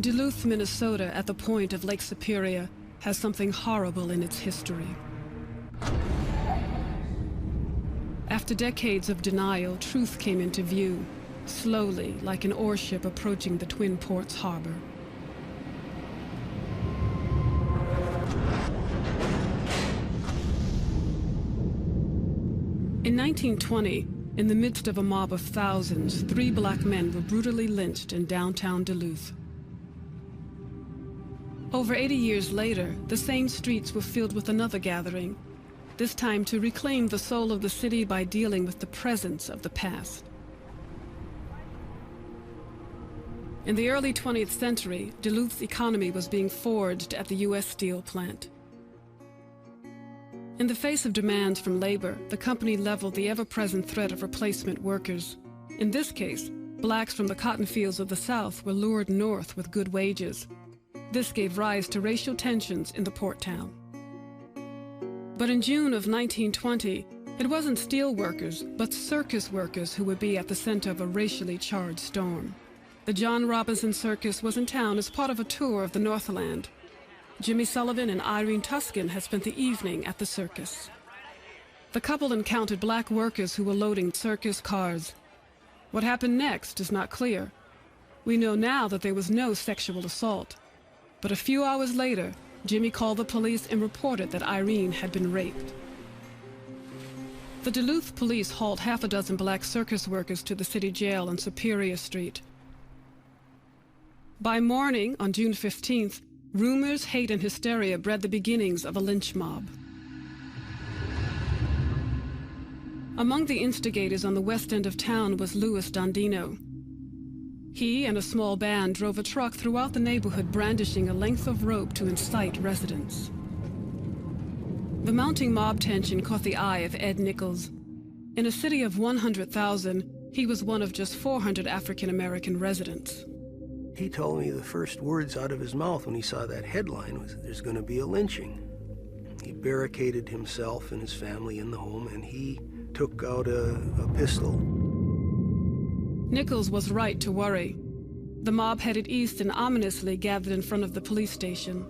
Duluth, Minnesota, at the point of Lake Superior, has something horrible in its history. After decades of denial, truth came into view, slowly, like an ore ship approaching the Twin Ports harbor. In 1920, in the midst of a mob of thousands, 3 black men were brutally lynched in downtown Duluth. Over 80 years later, the same streets were filled with another gathering, this time to reclaim the soul of the city by dealing with the presence of the past. In the early 20th century, Duluth's economy was being forged at the U.S. Steel plant. In the face of demands from labor, the company leveled the ever-present threat of replacement workers. In this case, blacks from the cotton fields of the South were lured north with good wages. This gave rise to racial tensions in the port town. But in June of 1920, it wasn't steel workers, but circus workers who would be at the center of a racially charged storm. The John Robinson Circus was in town as part of a tour of the Northland. Jimmy Sullivan and Irene Tuscan had spent the evening at the circus. The couple encountered black workers who were loading circus cars. What happened next is not clear. We know now that there was no sexual assault. But a few hours later, Jimmy called the police and reported that Irene had been raped. The Duluth police hauled half a dozen black circus workers to the city jail on Superior Street. By morning, on June 15th, rumors, hate, and hysteria bred the beginnings of a lynch mob. Among the instigators on the west end of town was Louis Dondino. He and a small band drove a truck throughout the neighborhood brandishing a length of rope to incite residents. The mounting mob tension caught the eye of Ed Nichols. In a city of 100,000, he was one of just 400 African-American residents. He told me the first words out of his mouth when he saw that headline was, "There's going to be a lynching." He barricaded himself and his family in the home, and he took out a pistol. Nichols was right to worry. The mob headed east and ominously gathered in front of the police station.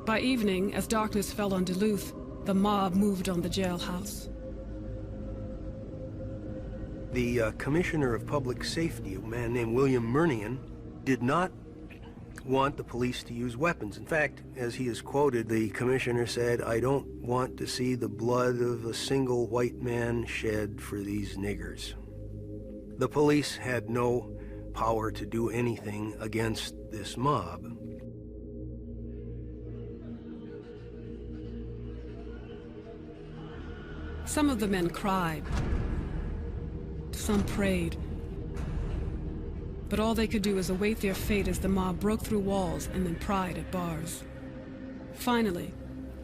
By evening, as darkness fell on Duluth, the mob moved on the jailhouse. The Commissioner of Public Safety, a man named William Murnian, did not want the police to use weapons. In fact, as he is quoted, the commissioner said, "I don't want to see the blood of a single white man shed for these niggers." The police had no power to do anything against this mob. Some of the men cried. Some prayed. But all they could do was await their fate as the mob broke through walls and then pried at bars. Finally,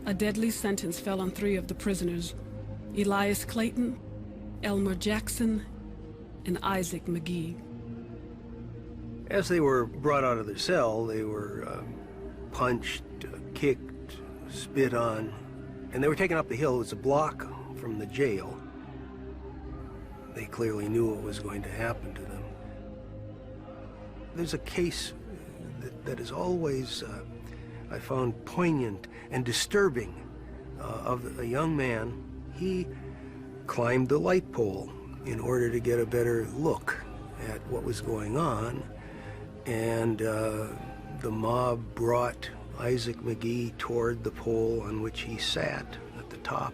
a deadly sentence fell on 3 of the prisoners: Elias Clayton, Elmer Jackson, and Isaac McGee. As they were brought out of their cell, they were punched, kicked, spit on, and they were taken up the hill. It was a block from the jail. They clearly knew what was going to happen to them. There's a case that is always, I found, poignant and disturbing of a young man. He climbed the light pole in order to get a better look at what was going on, and the mob brought Isaac McGee toward the pole on which he sat at the top,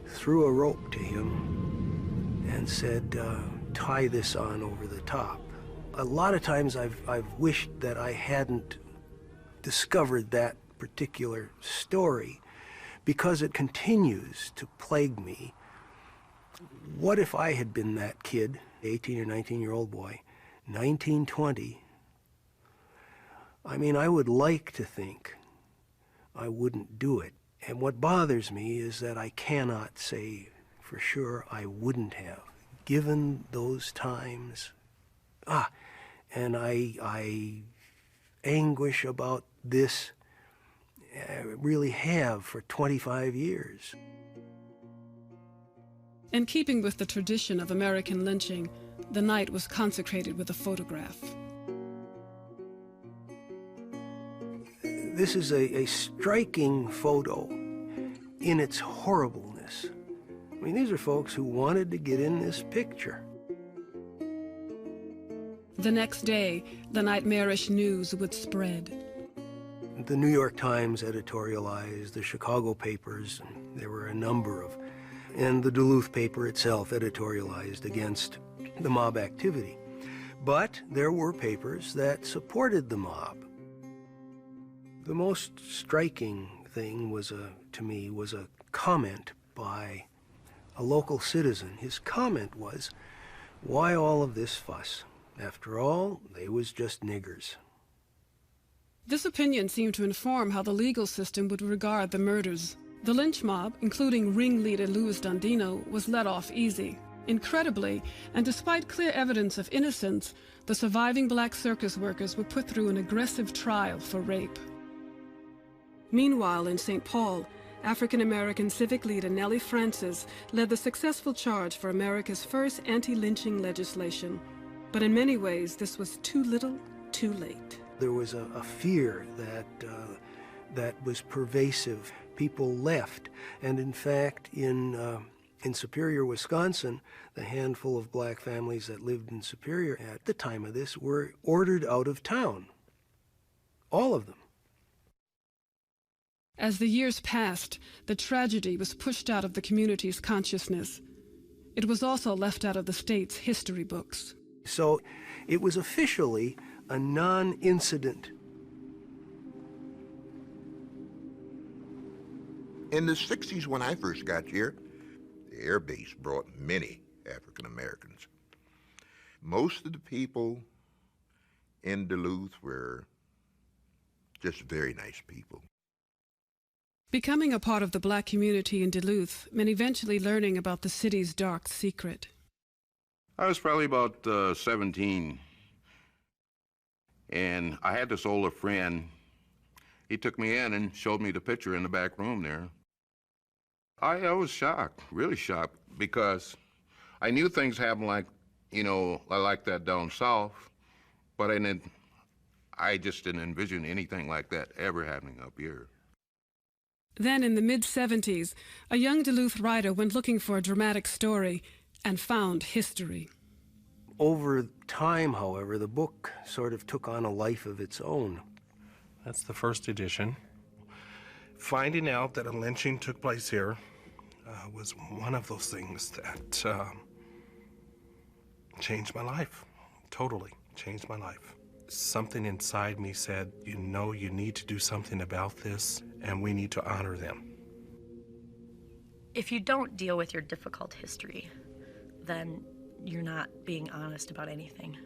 threw a rope to him, and said, "Tie this on over the top." A lot of times I've wished that I hadn't discovered that particular story, because it continues to plague me. What if I had been that kid, 18 or 19-year-old boy, 1920? I mean, I would like to think I wouldn't do it. And what bothers me is that I cannot say for sure I wouldn't have, given those times. And I anguish about this, really have for 25 years. In keeping with the tradition of American lynching, the night was consecrated with a photograph. This is a striking photo in its horribleness. I mean, these are folks who wanted to get in this picture. The next day, the nightmarish news would spread. The New York Times editorialized, the Chicago papers, and there were a number of, and the Duluth paper itself editorialized against the mob activity. But there were papers that supported the mob. The most striking thing was, to me, was a comment by a local citizen. His comment was, "Why all of this fuss? After all, they was just niggers." This opinion seemed to inform how the legal system would regard the murders. The lynch mob, including ringleader Louis Dandino, was let off easy. Incredibly, and despite clear evidence of innocence, the surviving black circus workers were put through an aggressive trial for rape. Meanwhile, in St. Paul, African-American civic leader Nellie Francis led the successful charge for America's first anti-lynching legislation. But in many ways, this was too little, too late. There was a fear that was pervasive. People left, and in fact, in Superior, Wisconsin, the handful of black families that lived in Superior at the time of this were ordered out of town. All of them. As the years passed, the tragedy was pushed out of the community's consciousness. It was also left out of the state's history books. So it was officially a non-incident. In the 60s, when I first got here, the air base brought many African Americans. Most of the people in Duluth were just very nice people. Becoming a part of the black community in Duluth meant eventually learning about the city's dark secret. I was probably about 17, and I had this older friend. He took me in and showed me the picture in the back room there. I was shocked, really shocked, because I knew things happened like that down south, but I just didn't envision anything like that ever happening up here. Then in the mid-70s, a young Duluth writer went looking for a dramatic story and found history. Over time, however, the book sort of took on a life of its own. That's the first edition. Finding out that a lynching took place here was one of those things that changed my life, totally changed my life. Something inside me said, you need to do something about this, and we need to honor them. If you don't deal with your difficult history, then you're not being honest about anything.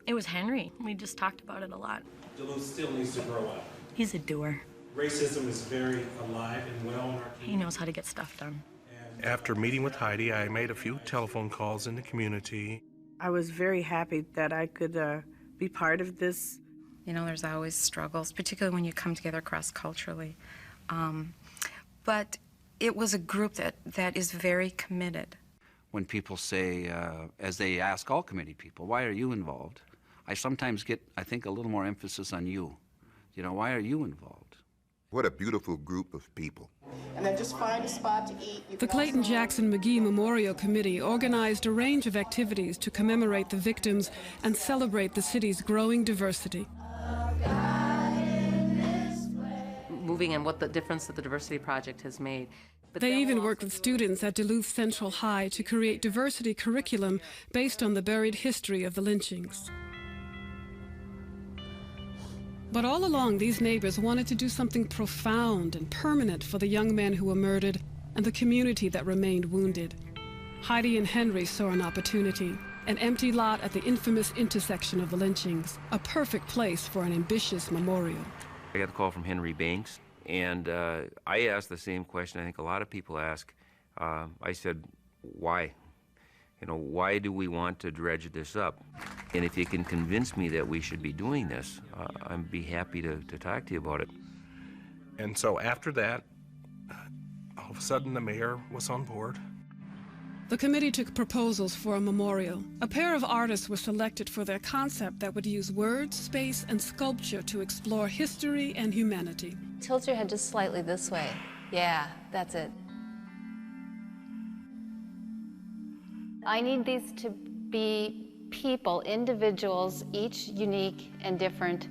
It was Henry. We just talked about it a lot. Duluth still needs to grow up. He's a doer. Racism is very alive and well in our community. He knows how to get stuff done. After meeting with Heidi, I made a few telephone calls in the community. I was very happy that I could be part of this. There's always struggles, particularly when you come together cross-culturally. But it was a group that is very committed. When people say, as they ask all committee people, why are you involved? I sometimes get, I think, a little more emphasis on you. Why are you involved? What a beautiful group of people. And then just find a spot to eat. The Clayton Jackson McGee Memorial Committee organized a range of activities to commemorate the victims and celebrate the city's growing diversity. Moving and what the difference that the Diversity Project has made. But they even worked with students at Duluth Central High to create diversity curriculum based on the buried history of the lynchings. But all along, these neighbors wanted to do something profound and permanent for the young men who were murdered and the community that remained wounded. Heidi and Henry saw an opportunity, an empty lot at the infamous intersection of the lynchings, a perfect place for an ambitious memorial. I got a call from Henry Banks, and I asked the same question I think a lot of people ask. I said, why? Why do we want to dredge this up? And if you can convince me that we should be doing this, I'd be happy to talk to you about it. And so after that, all of a sudden the mayor was on board. The committee took proposals for a memorial. A pair of artists were selected for their concept that would use words, space, and sculpture to explore history and humanity. Tilt your head just slightly this way. Yeah, that's it. I need these to be people, individuals, each unique and different,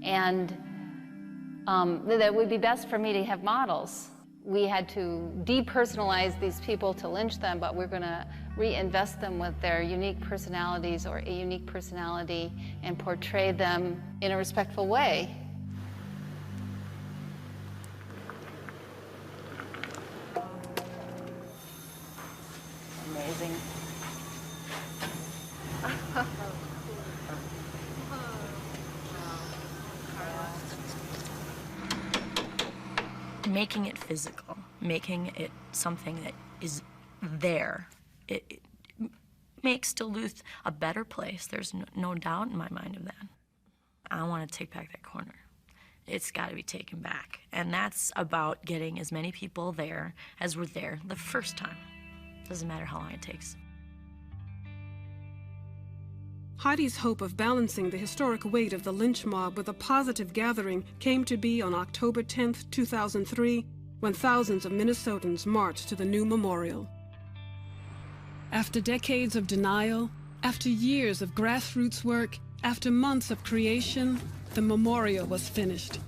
and that would be best for me to have models. We had to depersonalize these people to lynch them, but we're going to reinvest them with their unique personalities or a unique personality and portray them in a respectful way. Amazing. Making it physical, making it something that is there, it makes Duluth a better place. There's no doubt in my mind of that. I want to take back that corner. It's got to be taken back. And that's about getting as many people there as were there the first time. Doesn't matter how long it takes. Heidi's hope of balancing the historic weight of the lynch mob with a positive gathering came to be on October 10, 2003, when thousands of Minnesotans marched to the new memorial. After decades of denial, after years of grassroots work, after months of creation, the memorial was finished,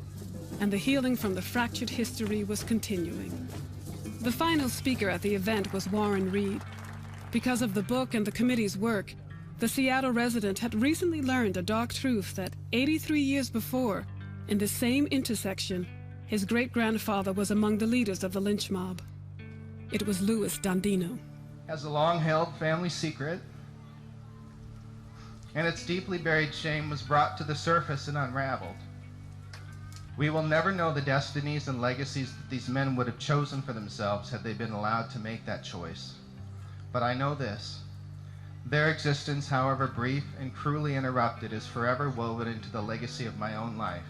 and the healing from the fractured history was continuing. The final speaker at the event was Warren Reed. Because of the book and the committee's work, the Seattle resident had recently learned a dark truth that 83 years before, in the same intersection, his great-grandfather was among the leaders of the lynch mob. It was Louis Dandino. As a long-held family secret, and its deeply buried shame was brought to the surface and unraveled. We will never know the destinies and legacies that these men would have chosen for themselves had they been allowed to make that choice. But I know this. Their existence, however brief and cruelly interrupted, is forever woven into the legacy of my own life.